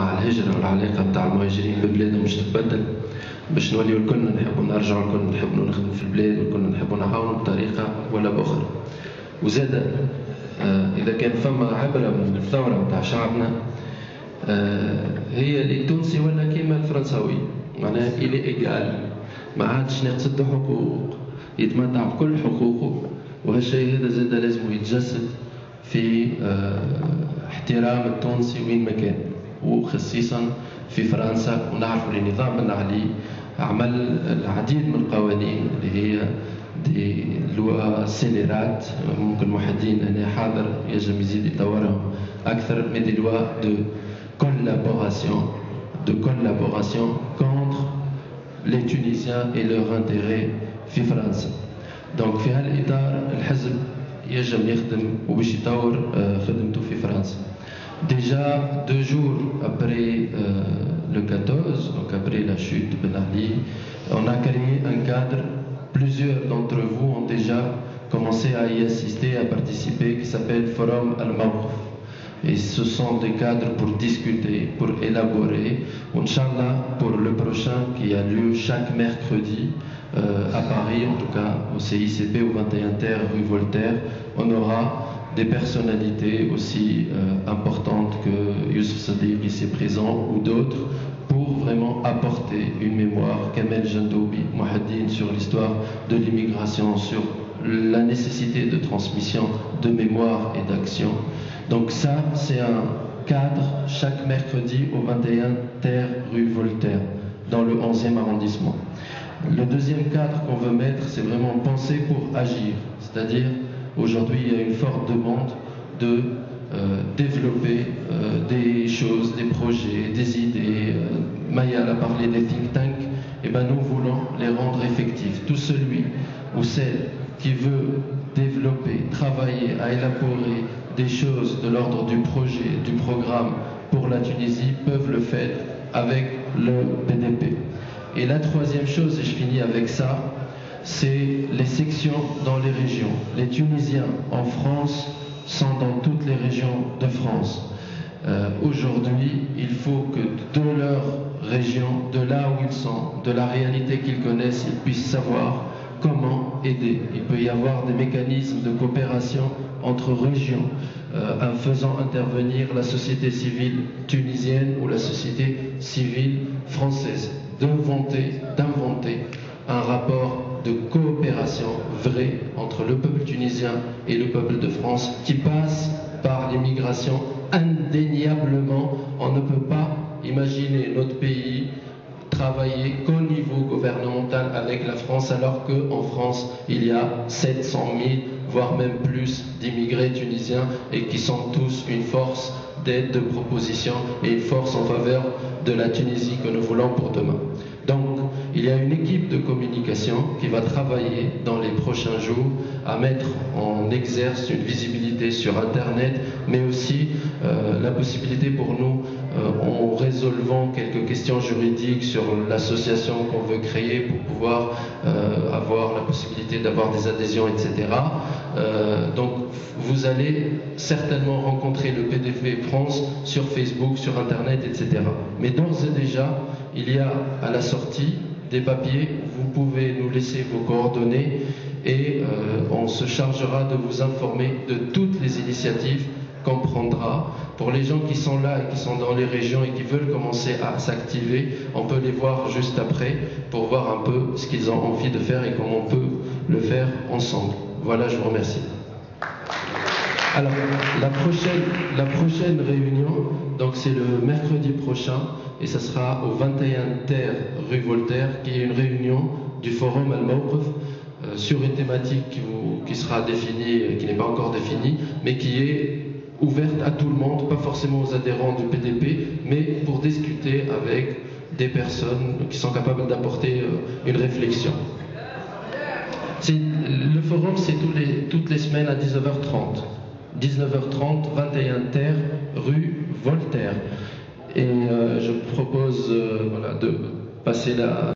مع الهجرة والعلاقة بتاع المهاجرين ببلادهم مش تتبدل، باش نوليو الكلنا نحبوا نرجعوا، الكلنا نحبوا نخدموا في البلاد، والكلنا نحبوا نعاونوا بطريقة ولا بأخرى. وزاد إذا كان فما عبرة من الثورة بتاع شعبنا هي اللي التونسي ولا كيما الفرنساوي، معناها إلي إيجال، ما عادش نقصد حقوق، يتمتع بكل حقوقه. وهالشيء هذا زاد لازم يتجسد في احترام التونسي وين ما كان، وخصيصا في فرنسا. ونعرفوا النظام بن علي عمل العديد من القوانين اللي هي دي لوا سيليرات، ممكن محدين أنا حاضر يجب يزيد يطورهم أكثر، من دي لوا دو collaboration contre les Tunisiens et leur intérêt في فرنسا. دونك في هالإطار الحزب يجب يخدم وباش يطور خدمته في فرنسا. Déjà 2 jours après le 14, donc après la chute de Ben Ali, on a créé un cadre. Plusieurs d'entre vous ont déjà commencé à y assister, à participer, qui s'appelle Forum Al-Mawqf. Et ce sont des cadres pour discuter, pour élaborer. Inch'Allah, pour le prochain qui a lieu chaque mercredi à Paris, en tout cas au CICP, au 21 Terre, rue Voltaire, on aura des personnalités aussi importantes que Youssef Sadiq ici présent ou d'autres, pour vraiment apporter une mémoire, Kamel Jandoubi, Mouhaddine, sur l'histoire de l'immigration, sur la nécessité de transmission de mémoire et d'action. Donc ça, c'est un cadre chaque mercredi au 21 Terre, rue Voltaire, dans le 11e arrondissement. Le deuxième cadre qu'on veut mettre, c'est vraiment penser pour agir. C'est-à-dire, aujourd'hui, il y a une forte demande de développer des choses, des projets, des idées. Mayal a parlé des think tanks, et ben nous voulons les rendre effectifs. Tout celui ou celle qui veut développer, travailler à élaborer des choses de l'ordre du projet, du programme pour la Tunisie, peuvent le faire avec le PDP. Et la troisième chose, et je finis avec ça, c'est les sections dans les régions. Les Tunisiens en France sont dans toutes les régions de France. Aujourd'hui, il faut que de leur région, de là où ils sont, de la réalité qu'ils connaissent, ils puissent savoir comment aider. Il peut y avoir des mécanismes de coopération entre régions, en faisant intervenir la société civile tunisienne ou la société civile française, d'inventer un rapport de coopération vrai entre le peuple tunisien et le peuple de France, qui passe par l'immigration. Indéniablement, on ne peut pas imaginer notre pays travailler qu'au niveau gouvernemental avec la France, alors qu'en France, il y a 700 000, voire même plus, d'immigrés tunisiens, et qui sont tous une force d'aide, de proposition, et une force en faveur de la Tunisie que nous voulons pour demain. Donc, il y a une équipe de communication qui va travailler dans les prochains jours à mettre en exerce une visibilité sur Internet, mais aussi la possibilité pour nous, en résolvant quelques questions juridiques sur l'association qu'on veut créer pour pouvoir avoir la possibilité d'avoir des adhésions, etc. Donc, vous allez certainement rencontrer le PDV France sur Facebook, sur Internet, etc. Mais d'ores et déjà, il y a à la sortie des papiers, vous pouvez nous laisser vos coordonnées et on se chargera de vous informer de toutes les initiatives qu'on prendra. Pour les gens qui sont là et qui sont dans les régions et qui veulent commencer à s'activer, on peut les voir juste après pour voir un peu ce qu'ils ont envie de faire et comment on peut le faire ensemble. Voilà, je vous remercie. Alors, la prochaine réunion, donc c'est le mercredi prochain, et ça sera au 21 Terre, rue Voltaire, qui est une réunion du Forum Al-Mawqf sur une thématique qui sera définie, qui n'est pas encore définie, mais qui est ouverte à tout le monde, pas forcément aux adhérents du PDP, mais pour discuter avec des personnes qui sont capables d'apporter une réflexion. Le forum, c'est toutes les semaines à 19h30. 19h30, 21 Terre, rue Voltaire. Et je vous propose de passer la...